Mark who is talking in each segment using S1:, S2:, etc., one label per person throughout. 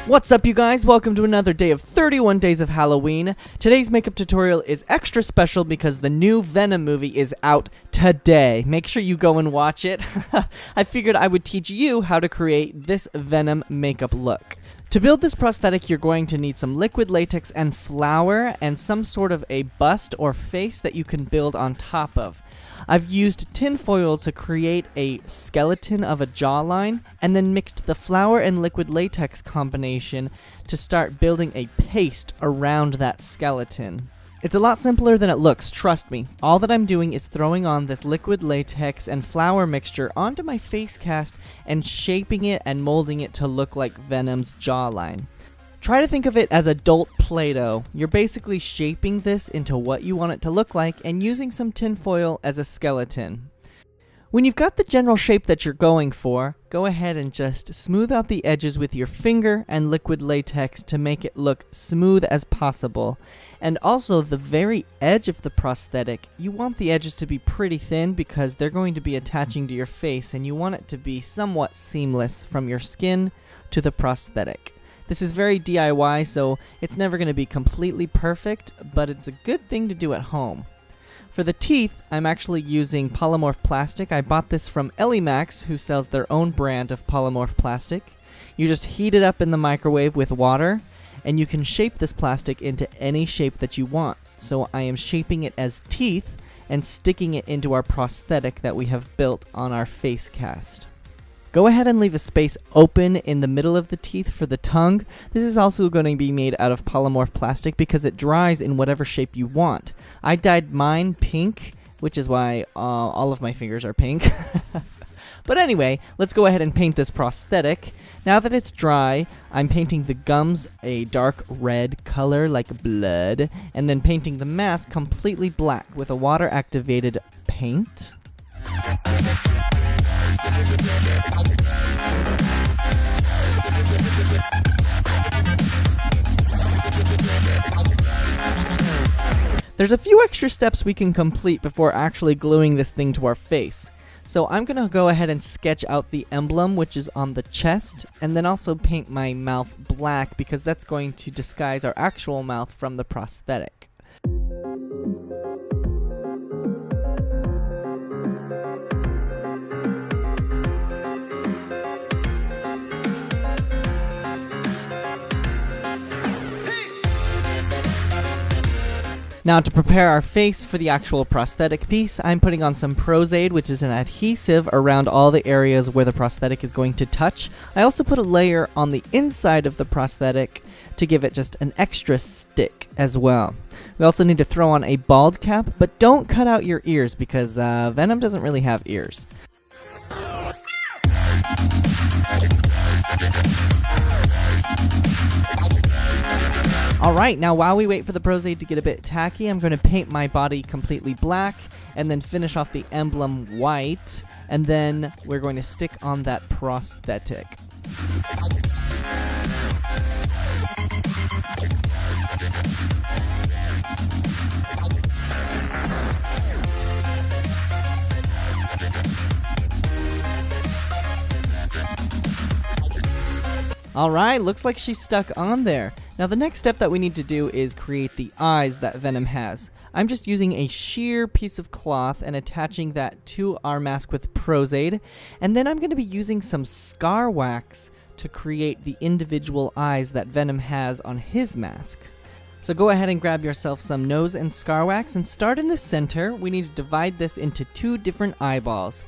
S1: What's up, you guys? Welcome to another day of 31 Days of Halloween. Today's makeup tutorial is extra special because the new Venom movie is out today. Make sure you go and watch it. I figured I would teach you how to create this Venom makeup look. To build this prosthetic, you're going to need some liquid latex and flour and some sort of a bust or face that you can build on top of. I've used tin foil to create a skeleton of a jawline, and then mixed the flour and liquid latex combination to start building a paste around that skeleton. It's a lot simpler than it looks, trust me. All that I'm doing is throwing on this liquid latex and flour mixture onto my face cast and shaping it and molding it to look like Venom's jawline. Try to think of it as adult Play-Doh. You're basically shaping this into what you want it to look like and using some tin foil as a skeleton. When you've got the general shape that you're going for, go ahead and just smooth out the edges with your finger and liquid latex to make it look smooth as possible. And also, the very edge of the prosthetic, you want the edges to be pretty thin because they're going to be attaching to your face, and you want it to be somewhat seamless from your skin to the prosthetic. This is very DIY, so it's never going to be completely perfect, but it's a good thing to do at home. For the teeth, I'm actually using polymorph plastic. I bought this from Max, who sells their own brand of polymorph plastic. You just heat it up in the microwave with water, and you can shape this plastic into any shape that you want. So I am shaping it as teeth and sticking it into our prosthetic that we have built on our face cast. Go ahead and leave a space open in the middle of the teeth for the tongue. This is also going to be made out of polymorph plastic because it dries in whatever shape you want. I dyed mine pink, which is why all of my fingers are pink. But anyway, let's go ahead and paint this prosthetic. Now that it's dry, I'm painting the gums a dark red color like blood, and then painting the mask completely black with a water-activated paint. There's a few extra steps we can complete before actually gluing this thing to our face. So I'm going to go ahead and sketch out the emblem, which is on the chest, and then also paint my mouth black because that's going to disguise our actual mouth from the prosthetic. Now, to prepare our face for the actual prosthetic piece, I'm putting on some Prozade, which is an adhesive around all the areas where the prosthetic is going to touch. I also put a layer on the inside of the prosthetic to give it just an extra stick as well. We also need to throw on a bald cap, but don't cut out your ears because Venom doesn't really have ears. Alright, now while we wait for the Prozade to get a bit tacky, I'm going to paint my body completely black and then finish off the emblem white, and then we're going to stick on that prosthetic. Alright, looks like she's stuck on there. Now the next step that we need to do is create the eyes that Venom has. I'm just using a sheer piece of cloth and attaching that to our mask with Prozade, and then I'm going to be using some scar wax to create the individual eyes that Venom has on his mask. So go ahead and grab yourself some nose and scar wax and start in the center. We need to divide this into two different eyeballs.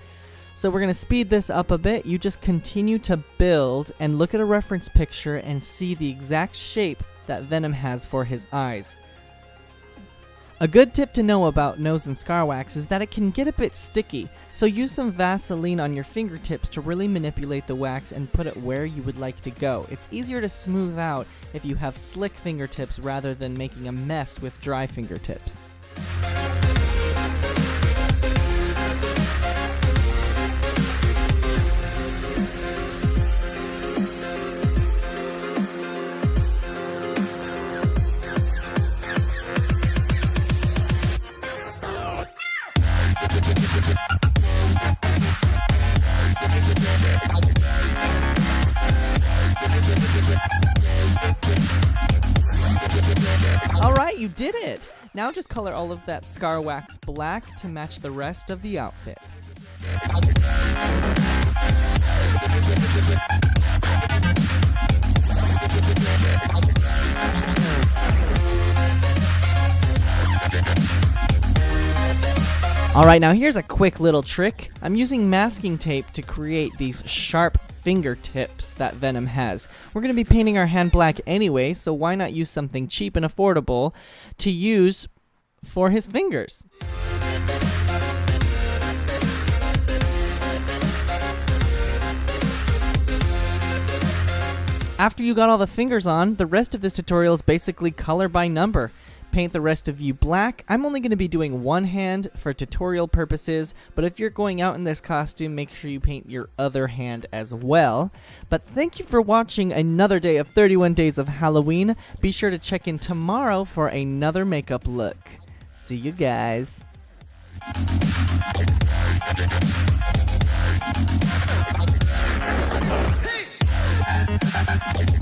S1: So we're going to speed this up a bit. You just continue to build and look at a reference picture and see the exact shape that Venom has for his eyes. A good tip to know about nose and scar wax is that it can get a bit sticky, so use some Vaseline on your fingertips to really manipulate the wax and put it where you would like to go. It's easier to smooth out if you have slick fingertips rather than making a mess with dry fingertips. did it! Now just color all of that scar wax black to match the rest of the outfit. Alright, now here's a quick little trick. I'm using masking tape to create these sharp fingertips that Venom has. We're going to be painting our hand black anyway, so why not use something cheap and affordable to use for his fingers? After you got all the fingers on, the rest of this tutorial is basically color by number. Paint the rest of you black. I'm only going to be doing one hand for tutorial purposes, but if you're going out in this costume, make sure you paint your other hand as well. But thank you for watching another day of 31 Days of Halloween. Be sure to check in tomorrow for another makeup look. See you guys. Hey!